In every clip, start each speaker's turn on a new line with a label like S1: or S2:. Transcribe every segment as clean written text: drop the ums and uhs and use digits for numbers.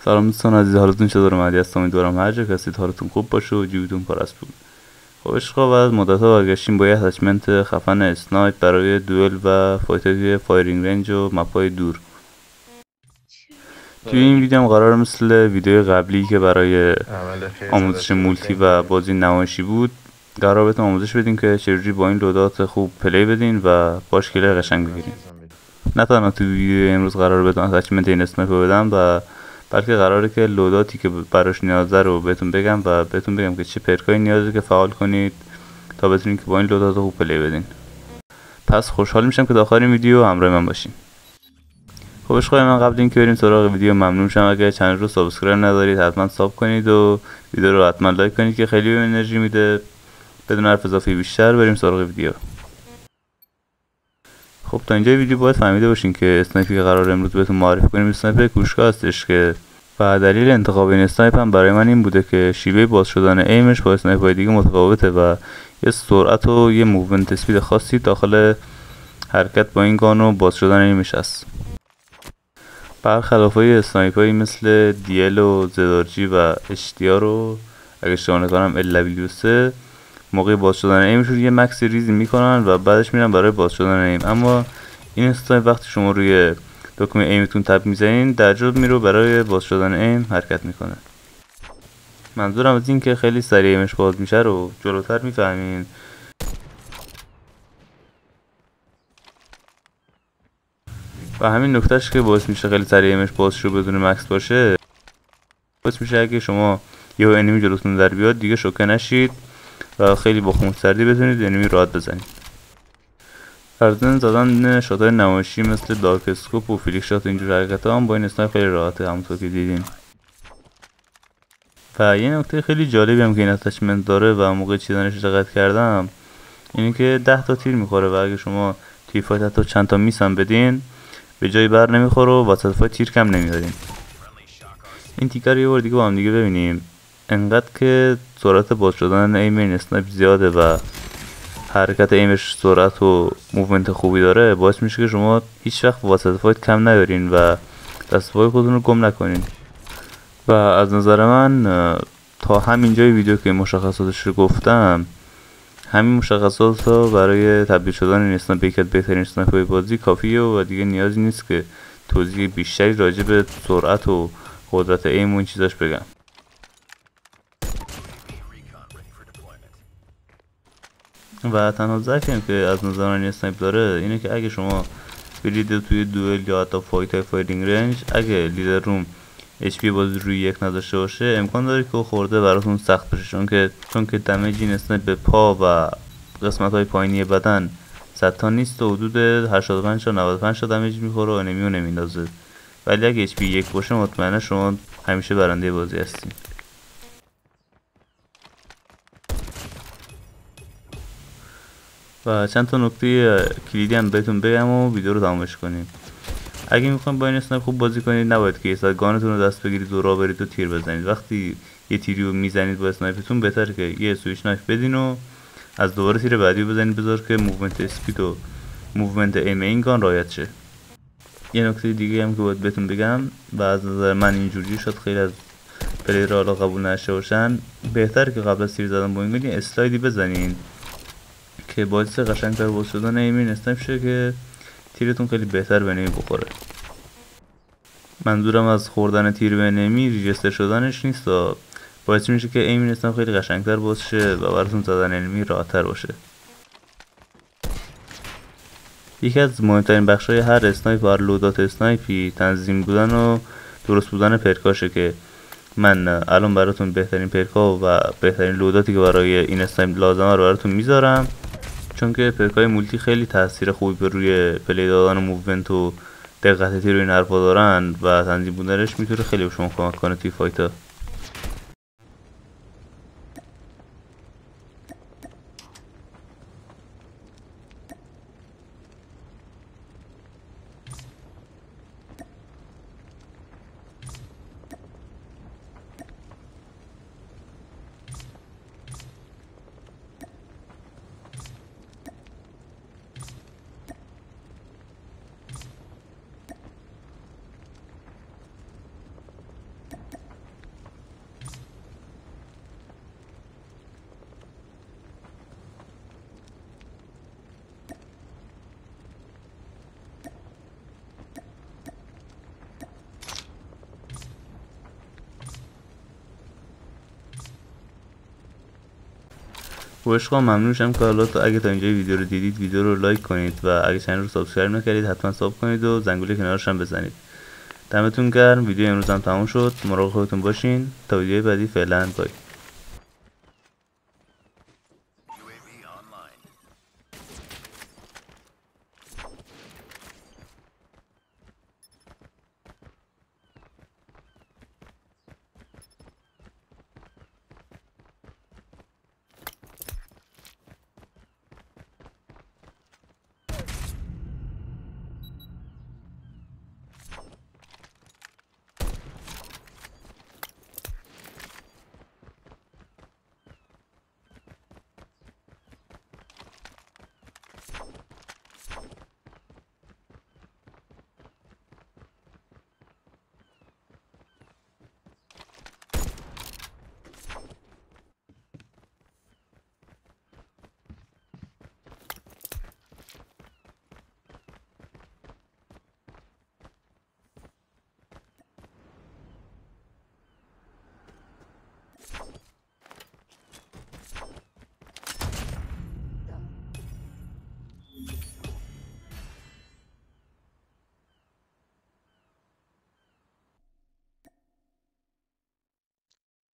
S1: سلام دوستان عزیز، حالتون چطوره؟ مهدی هستم. امیدوارم هر جا که هستید حالتون خوب باشه و جیبتون پر از پول. خب عشقا، بعد از مدت‌ها برگشتیم با یه اتچمنت خفن اسنایپ برای دوئل و فایتای فایرینگ رنج و مپای دور. توی این ویدیو هم قرار مثل ویدیو قبلی که برای آموزش مولتی و بازی نمایشی بود قرار بهتون آموزش بدیم که چجوری با این لودات خوب پلی بدین و باش کیل قشنگ بگیرین. نه تنها تو ویدیو امروز قرار بهتون اتچمنت این اسنایپ رو بدم و بلکه قراره که لوداتی که براش نیازه رو بهتون بگم و بهتون بگم که چه پرکایی نیازه که فعال کنید تا بتونید که با این لودات خوب پلی بدین. پس خوشحال میشم که تا آخر این ویدیو همراه من باشین. خب عشقای من، قبل اینکه بریم سراغ ویدیو ممنون میشم اگه چنل رو سابسکرایب ندارید حتما ساب کنید و ویدیو رو حتما لایک کنید که خیلی بهم انرژی میده. بدون حرف اضافی بیشتر بریم سراغ ویدیو. خب تا اینجا ویدیو باید فهمیده باشین که اسنایپی که قرار امروز بهتون معرفی کنیم اسنایپ کوشکا هستش که و دلیل انتخاب این اسنایپ هم برای من این بوده که شیوه باز شدن ایمش با اسنایپ‌های دیگه متفاوته و یه سرعت و یه موومنت اسپید خاصی داخل حرکت با این گان و باز شدن ایمش هست. برخلاف اسنایپ‌هایی مثل دیل و زدارجی و اشتیا رو اگه اشتباه نکنم LW3 موقع باز شدن ایمشون یه مکس ریزی میکنن و بعدش میرن برای باز شدن ایم، اما این اسنایپ وقتی شما روی دکمه ایمتون تب میزنین در جد میرو برای باز شدن ایم حرکت میکنه. منظورم از این که خیلی سریع ایمش باز میشه رو جلوتر میفهمین و همین نکتهش که باعث میشه خیلی سریع ایمش باز شو بدون مکس باشه باعث میشه اگه شما یه انیمی جلوتون در بیاد دیگه شوکه نشید و خیلی با خونسردی بتونید انیمی راحت بزنید. در ضمن زدن شات‌های نمایشی مثل دارک اسکوپ و فلیک شات اینجور حرکت‌ها هم با این اسنایپ خیلی راحته همونطور که دیدین. و یه نکته خیلی جالبی هم که این اتچمنت داره و موقع چیدنش دقت کردم اینه که 10 تا تیر میخوره و اگه شما توی فایت حتی چند تا میس هم بدین به جای بر نمیخوره و وسط فایت تیر کم نمیارین. این تیکر یه بار دیگه با هم دیگه ببینیم. انقدر که سرعت باز شدن ایم این اسنایپ زیاده و حرکت ایمش سرعت و موومنت خوبی داره باعث میشه که شما هیچ وقت واسط فایت کم نیارین و دست پای خودتون رو گم نکنین. و از نظر من تا همینجای ویدیو که مشخصاتش رو گفتم، همین مشخصات ها برای تبدیل شدن این اسنایپ یکی از بهترین اسنایپ های بازی کافیه و دیگه نیازی نیست که توضیح بیشتری راجع به سرعت و قدرت ایم و این چیزاش بگم. و تنها ضعفی هم که از نظر من اسنایپ داره اینه که اگه شما برید توی دوئل یا حتی فایت فایرینگ رنج، اگه لیدر روم HP بازی روی یک نداشته باشه امکان داره که خورده براتون سخت بشه، چون که دمیج این اسنایپ به پا و قسمت های پایینی بدن 100 تا نیست و حدود 85 تا 95 تا دمیج میخوره و انمیو نمیندازه، ولی اگه HP یک باشه مطمئنا شما همیشه برنده بازی هستین. و چند تا نکته کلیدی هم بهتون بگم و ویدیو رو تمامش کنیم. اگه میخواین با این اسنایپ خوب بازی کنید نباید که یه ساعت گانتون رو دست بگیرید و راه برید و تیر بزنید. وقتی یه تیری رو میزنید با اسنایپتون بهتره که یه سویچ نایف بدین و از دوباره تیر بعدی بزنید، بذار که موومنت اسپید و موومنت ایم این گان رعایت شه. یه نکته دیگه هم که باید بهتون بگم و از نظر من اینجوری شد خیلی از پلیرها حالا قبول نشه باشن، بهتره که قبل از تیر زدن با این گان اسلایدی بزنین که باعث قشنگ‌تر باز شدن ایمین اسنایپ شه که تیرتون خیلی بهتر به انمی بخوره. منظورم از خوردن تیر به انمی ریجستر شدنش نیست، باعث میشه که ایمین اسنایپ خیلی قشنگتر باز شه و براتون زدن انمی راحت‌تر باشه. یکی از مهمترین بخش‌های هر اسنایپ و هر لودات اسنایپی تنظیم بودن و درست بودن پرکاشه که من الان براتون بهترین پرکا و بهترین لوداتی که برای این اسنایپ لازمه رو براتون میذارم، چون که پرکای مولتی خیلی تاثیر خوبی به روی پلی دادن و موومنت و دقت تیر و این حرفا دارن و تنظیم بودنش میتونه خیلی به شما کمک کنه توی فایتا. و عشقا ممنون میشم که حالا اگه تا اینجا ویدیو رو دیدید ویدیو رو لایک کنید و اگه چنل رو سابسکرایب نکردید حتما ساب کنید و زنگوله کنارش هم بزنید. دمتون گرم. ویدیو امروز هم تموم شد. مراقب خودتون باشین تا ویدیوی بعدی. فعلا بای.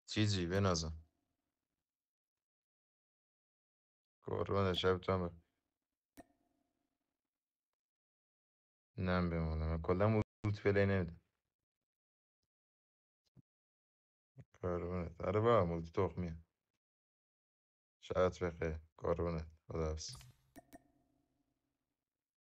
S2: چیزی بنازم قربان شبتم نم بمونم من کلا موت پلی نمیدم قربونت. آره با موت تخمیه. شبت بخیر قربونت. خداحافظ.